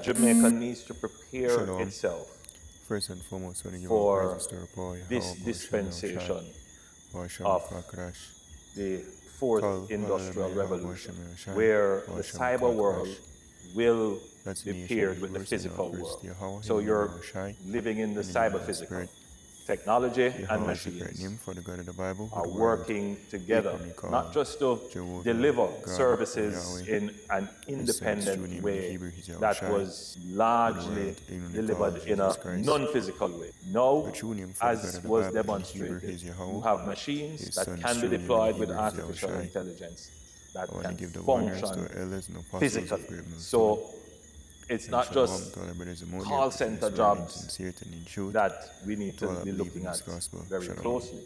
Jamaica needs to prepare Shalom. itself First and foremost, when you give all for praises to our power, this Yahweh, Bashem, Yahushai, dispensation Bashem, of Fakrash, the fourth Kal, industrial Hallelujah, Yahweh, revolution, Bashem, Yahushai, where the Bashem, cyber world Fakrash. will That's the be nation paired of with the verse and our physical first world. Yahweh, in So the name of you're Yahushai, living in the in the name cyber of the physical. Spirit. Technology and Yahweh is the great machines name for the God of the Bible, who are the world working together, equally not called just to Jehovah, deliver God, or services Yahweh. in an His son's true independent name in the way Hebrew is that Yahushai, was who the largely world ignorantly called delivered in a Jesus Christ. non-physical way. The No, true name for the God as of the was Bible in the Hebrew demonstrated, is you Yahweh. have machines His that son's can be true name in the deployed with Hebrew is artificial Yahushai. intelligence that I want to can give the honors to function our elders and apostles of physically. Great Millstone. So it's And not shalom just to all our brothers and more call preaching center this word in jobs sincerity and in truth, that we need to to all that be believe in looking this at gospel. very Shalom. closely.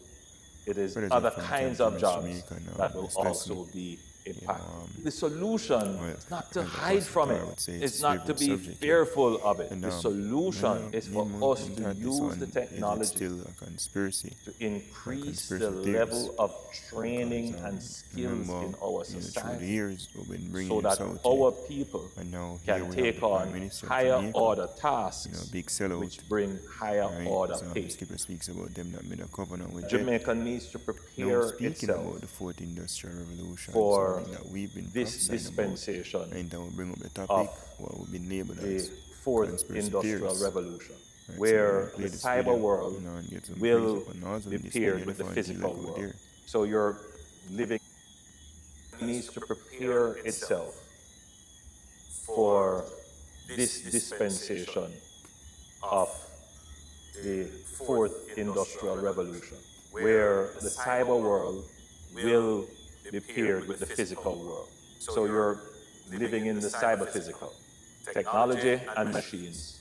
It is Brothers are other from Camp kinds of James, jobs Jamaica, and that will this lesson, also be you know, impacted. The solution well, is not to as hide Apostle from it. Tar would say, it's It's his not to favorite be subject, yeah. fearful of it. And The when solution I is for need more us to into this use the one, is it technology still a conspiracy to or a increase the conspiracy theories? level of Because training and skills remember, in our through the society years, we've been so bringing this that out here. our people And now here can we have the take Prime on Minister of higher Jamaica, order tasks big sellout, which bring higher right? order The pay. scripture speaks about them that made a covenant with death. Jamaica needs to Now, prepare speaking itself about the fourth industrial revolution, for something that we've been this prophesying about, dispensation and then we'll bring up the of topic, what we've been labeled the as fourth conspiracy industrial theories. revolution, Right, so we're going where to the play this cyber video, world and get some praise will upon us be and this paired video, with the the physical like out world. there. So your living needs to prepare itself for this dispensation of the fourth industrial revolution, where the cyber world will be paired with the physical world. So you're living in the cyber physical. Technology and machines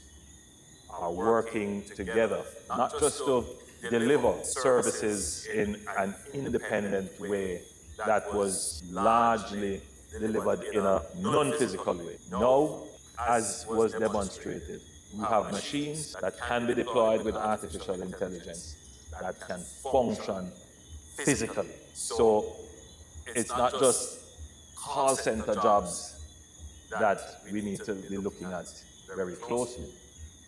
are working together, not just to deliver services in an independent way that was largely delivered in a non physical way. Now, as was demonstrated, we have machines that can be deployed with artificial intelligence that can function physically. So it's not just call center jobs that we need to be looking at very closely.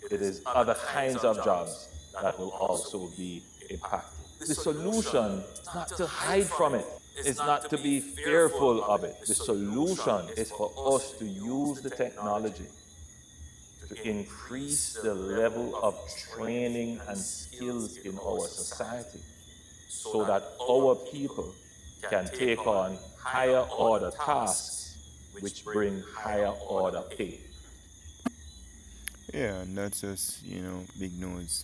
It is other kinds of jobs that will also be impacted. The solution is not to hide from it, it's not to be fearful of it. The solution is for us to use the technology to increase the level of training and skills in our society so that our people can take on higher order tasks which bring higher order pay. Yeah, and that's just, big news.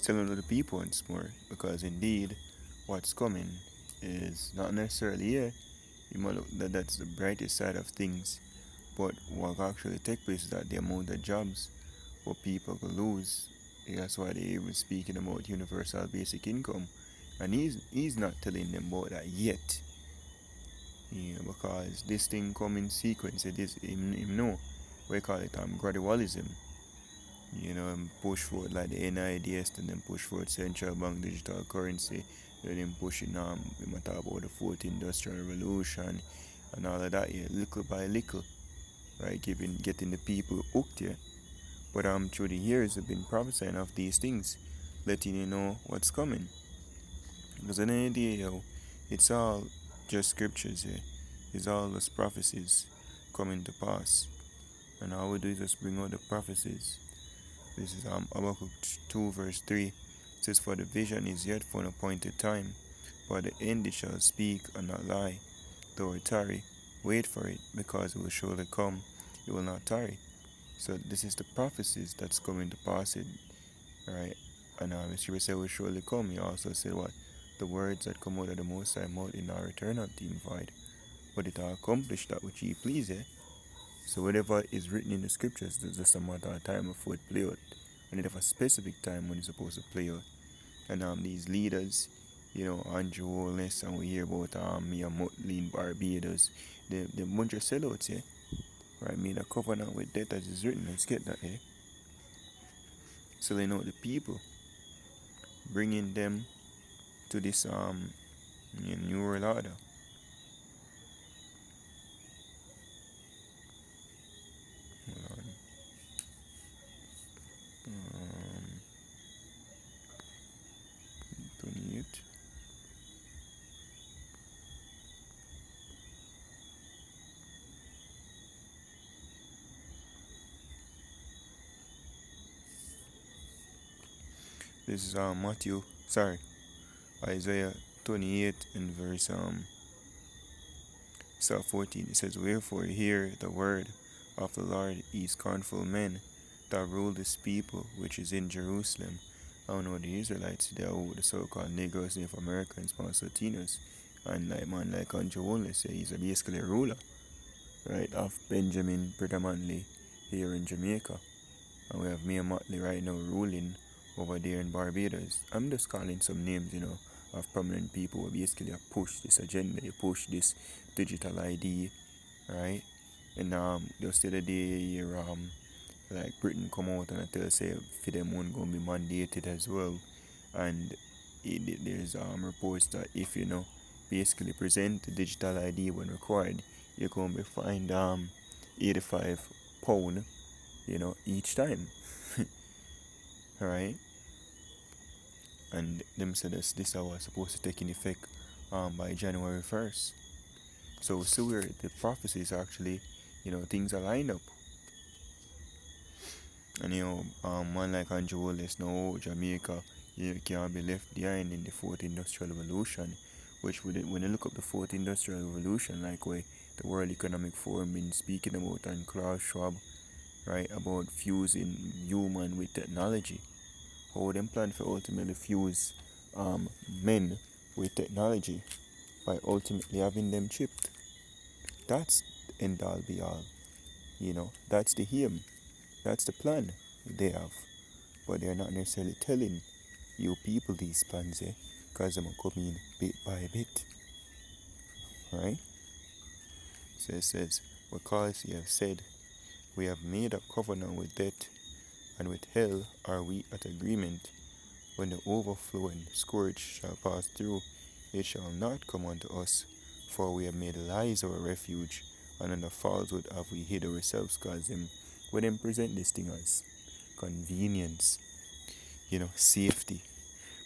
Telling other people once more, because indeed, what's coming is not necessarily here. You might look that that's the brightest side of things, but what actually take place is that the amount of jobs what people could lose. That's why they even speaking about universal basic income, and he's not telling them about that yet. Because this thing come in sequence. It is him know. We call it gradualism. And push forward like the NIDS, and then push forward central bank digital currency. Then pushing we might talk about the fourth industrial revolution and all of that, little by little, right? Getting the people hooked here. But through the years I've been prophesying of these things, letting you know what's coming. Because at the end of the day, it's all just scriptures here. It's all just prophecies coming to pass. And all we do is just bring out the prophecies. This is Habakkuk 2 verse 3. It says, "For the vision is yet for an appointed time, but the end it shall speak and not lie. Though it tarry, wait for it, because it will surely come, it will not tarry." So this is the prophecies that's coming to pass it, right? And the scripture said will surely come. He also said what? The words that come out of the Most High mouth in our return unto him void, but it will accomplish that which he please, eh? So whatever is written in the scriptures, it's just a matter of time before it play out. And it have a specific time when it's supposed to play out. And these leaders, Andrew Holness, and we hear about Mia Motley in Barbados, the bunch of sellouts, yeah? Right, made a covenant with death as is written. Let's get that, eh? So they know the people, bringing them to this new world order. This is Isaiah 28 and verse 14. It says, "Wherefore hear the word of the Lord, ye scornful men that rule this people which is in Jerusalem." I don't know the Israelites, they are the so-called Negroes, Native Americans, Panos Latinos, and like man like Andrew Woolney say he's basically a ruler, right, of Benjamin predominantly here in Jamaica. And we have Mia Motley right now ruling over there in Barbados. I'm just calling some names, of prominent people who basically push this agenda, you push this digital ID, right? And just the other day here, like Britain come out and I tell say for them one gonna be mandated as well. And there's reports that if basically present the digital ID when required, you're gonna be fined £85, each time. Alright? And them said this was supposed to take in effect by January 1st. So see where the prophecies actually, things are lined up. And man like Andrew Wallace now Jamaica can't be left behind in the fourth industrial revolution, which when you look up the fourth industrial revolution, like where the World Economic Forum been speaking about and Klaus Schwab, right, about fusing human with technology. How them plan for ultimately fuse men with technology by ultimately having them chipped. That's the end all be all. That's the aim. That's the plan they have. But they're not necessarily telling you people these plans, because I'm coming bit by bit. Right? So it says, "Because ye have said, we have made a covenant with death, and with hell are we at agreement. When the overflowing scourge shall pass through, it shall not come unto us, for we have made lies our refuge, and under falsehood have we hid ourselves." Because when them present this thing as convenience, safety,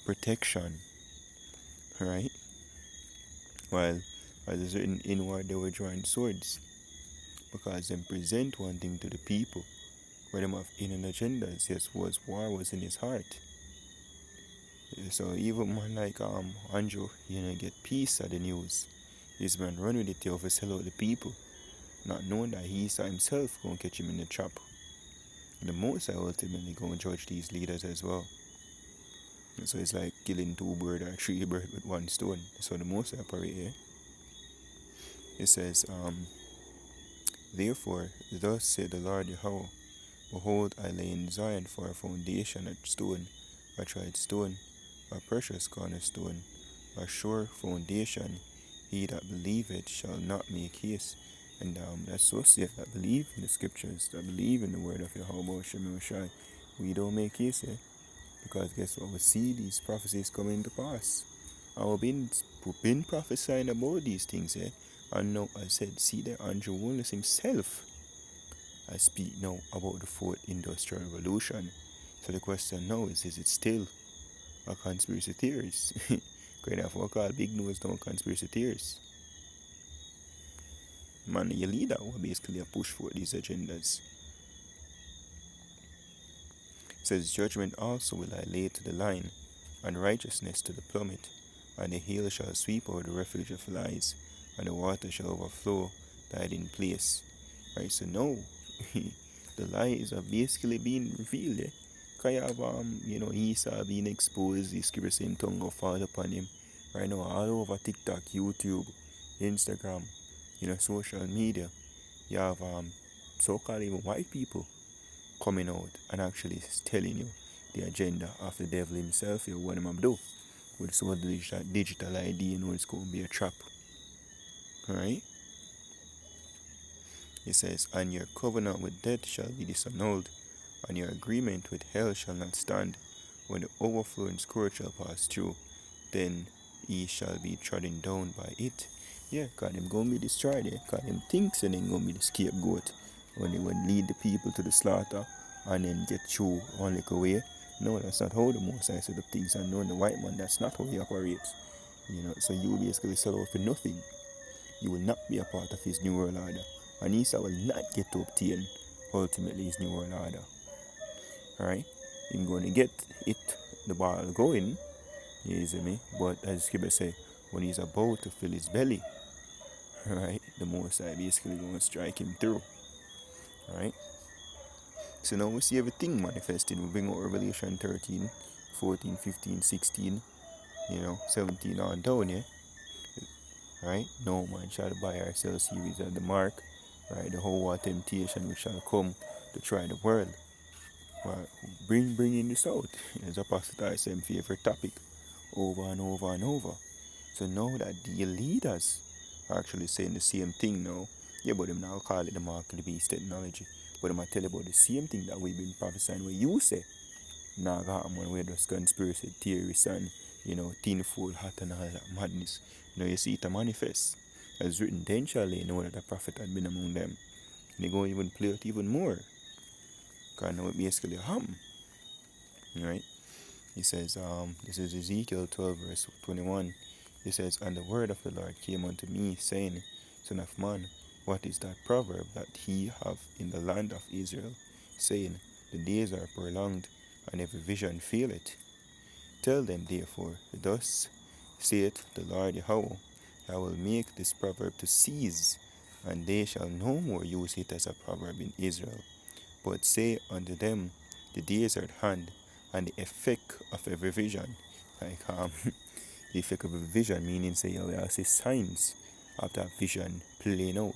protection, right? While as a certain inward they were drawing swords, because them present one thing to the people, where them have hidden agendas. Yes, war was in his heart. So even man like Andrew, get peace at the news. This man run with it to sell out the people, not knowing that he saw himself gonna catch him in the trap. And the most I ultimately gonna judge these leaders as well. And so it's like killing two birds or three birds with one stone. So the most I operate here. It says, "Therefore, thus said the Lord Yahweh, behold, I lay in Zion for a foundation, a stone, a tried stone, a precious cornerstone, a sure foundation. He that believeth shall not make haste." And that's so safe, that believe in the scriptures, that believe in the word of Yahweh Shai. We don't make haste, because guess what? We see these prophecies coming to pass. And we've been prophesying about these things, and now I said, see that Andrew Wallace himself, I speak now about the fourth industrial revolution. So the question now is it still a conspiracy theories? Great enough, what call big nose down conspiracy theories. Man, your leader will basically a push for these agendas. It says, "Judgment also will I lay to the line, and righteousness to the plummet, and the hail shall sweep over the refuge of lies, and the water shall overflow the hiding place." Right, so now the lies are basically being revealed. Because you have Esau being exposed, the scripture same tongue will fall upon him. Right now, all over TikTok, YouTube, Instagram, social media, you have so-called even white people coming out and actually telling you the agenda of the devil himself, what him do with this whole digital ID, it's going to be a trap. Alright? It says, "And your covenant with death shall be disannulled, and your agreement with hell shall not stand. When the overflowing scourge shall pass through, then ye shall be trodden down by it." Yeah, because them going to be destroyed, because them thinks they're going to be the scapegoat when they would lead the people to the slaughter and then get through one little way. No, that's not how the Most High set up things, and knowing the white man, that's not how he operates. So you basically sell out for nothing. You will not be a part of his new world order, and Esau will not get to obtain ultimately his new world order. Alright? He's going to get it the ball going, you see me? But as Skipper say, when he's about to fill his belly, right, the Most High basically going to strike him through, right? So now we see everything manifested. We bring out Revelation 13, 14, 15, 16, 17 on down, yeah? Right? No man shall buy or sell series at the mark, right? The whole war temptation which shall come to try the world. Right? Bringing this out is Apostle same favorite topic over and over and over. So now that the leaders are actually saying the same thing now, yeah, but them now call it the mark of the beast technology. But I'm tell you about the same thing that we've been prophesying where you say, nah, got man, we're just conspiracy theories and, tinfoil hat and all that madness. You see it a manifest. As written, then shall they know that the prophet had been among them. And they go even play it even more. Because now it basically happen. Right? He says, this is Ezekiel 12, verse 21. He says, and the word of the Lord came unto me, saying, Son of man, what is that proverb that he have in the land of Israel, saying, the days are prolonged, and every vision faileth? Tell them therefore, thus saith the Lord Yahweh, I will make this proverb to cease, and they shall no more use it as a proverb in Israel. But say unto them, the days are at hand, and the effect of every vision, like the effect of every vision, meaning say we will see signs of that vision playing out.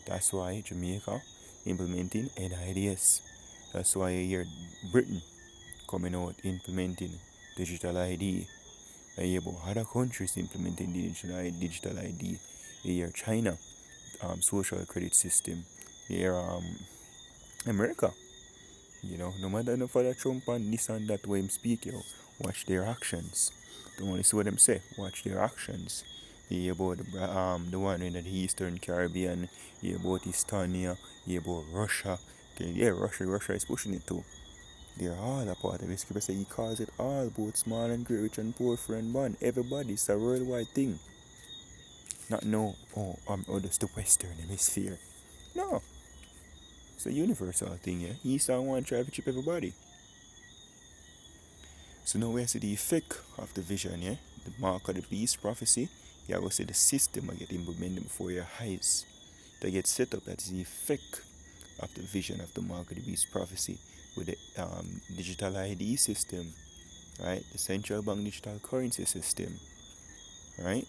That's why Jamaica implementing NIDS. That's why you hear Britain coming out implementing digital ID. I hear about other countries implementing digital ID. You hear China social credit system. You hear America. No matter enough of Trump and this and that way him speak, watch their actions. Don't want to see what them say. Watch their actions. You hear about the one in the Eastern Caribbean. You hear about Estonia. You hear about Russia. Okay, yeah, Russia is pushing it too. They're all a part of it. Skipper say he calls it all, both small and great, rich and poor, friend, man. Everybody, it's a worldwide thing. Not no, just the Western Hemisphere. No, it's a universal thing, yeah. East and one try to chip everybody. So now we see the effect of the vision, yeah? The mark of the beast prophecy. You will see the system I get implemented before your eyes. They get set up. That is the effect of the vision of the mark of the beast prophecy with the digital ID system, right? The central bank digital currency system, right?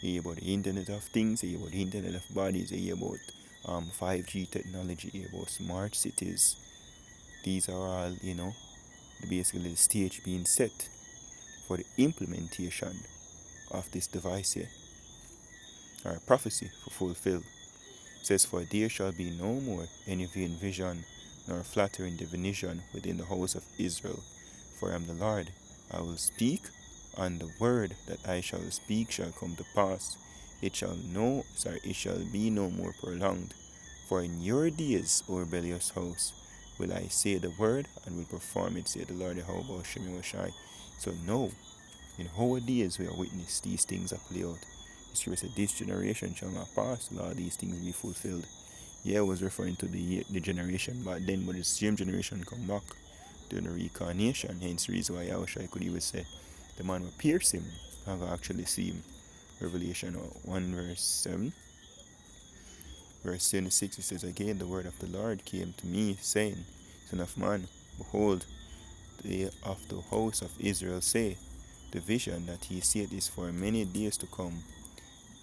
You hear about the Internet of Things, you hear about the Internet of Bodies, you hear about 5G technology, you hear about smart cities. These are all, basically the stage being set for the implementation of this device here. Or prophecy for fulfill. It says, for there shall be no more any vain vision, nor flattering divination within the house of Israel. For I am the Lord, I will speak, and the word that I shall speak shall come to pass. It shall be no more prolonged. For in your days, O rebellious house, will I say the word, and will perform it, said the Lord Jehovah Shai. So no, in our days we are witness these things are play out. The scripture said, this generation shall not pass till all these things be fulfilled. Yeah, I was referring to the generation back then, but the same generation come back during the reincarnation. Hence the reason why I could even say the man will pierce him. I can actually see him. Revelation 1 verse 7. Verse 26, it says, again the word of the Lord came to me, saying, Son of man, behold, they of the house of Israel say, the vision that he said is for many days to come,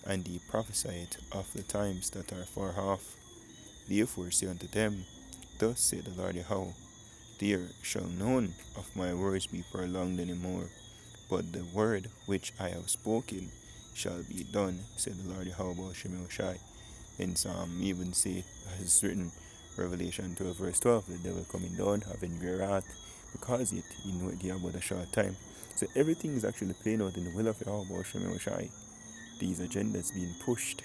and he prophesied of the times that are far off. Therefore say unto them, thus saith the Lord Yahweh, there shall none of my words be prolonged any more, but the word which I have spoken shall be done, said the Lord Yahweh Shai. Hence even say, as it's written, Revelation 12 verse 12, the devil coming down, having great wrath, because it, know it about a short time. So everything is actually playing out in the will of Yahweh Shai. These agendas being pushed,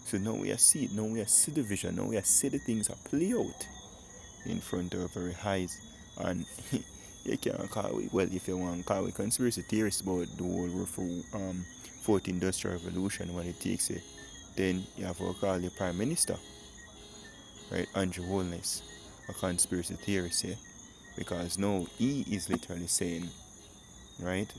So now we are see it, now we are see the vision, now we are see the things that play out in front of our eyes. And you can't call it, well, if you want to call it conspiracy theorists about the whole fourth industrial revolution, what it takes it, then you have to call the Prime Minister, right, Andrew Holness, a conspiracy theorist, yeah? Because now he is literally saying, right,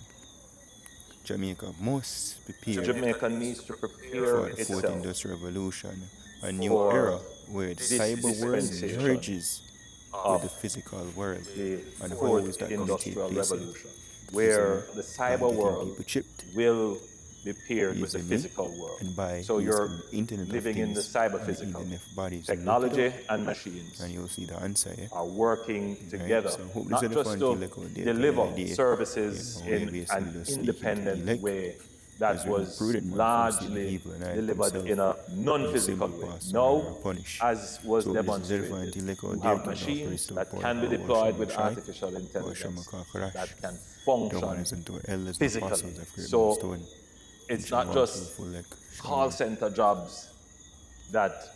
Jamaica must prepare Jamaica needs to for prepare the fourth itself industrial revolution, a new era for where the this cyber world dispensation merges with of the physical world. the And how is fourth that going to take industrial place? revolution, Using where the by cyber getting world people chipped, will be paired with the using me, physical world. and by So you're using Internet of living in the Things cyber and the physical. Internet of Bodies. So look it up Technology and and machines you'll see the answer, yeah? are working Right? together, So hope this not just elephant to deal out there kind of deliver idea, services where in basically an just speak into the independent elect. way As that we know, was prudent man first see the largely evil and hide delivered himself, in a and non-physical simply way. pass on Now, or punish. as was So hope this elephant demonstrated, elect you out there have can offer his machines to that power can be or deployed with Shai, artificial or intelligence Shamaka Karash. that can Don't function want to unto elders and physically. apostles of great So stone. it's Shall not walk through just full like call Shama. center jobs that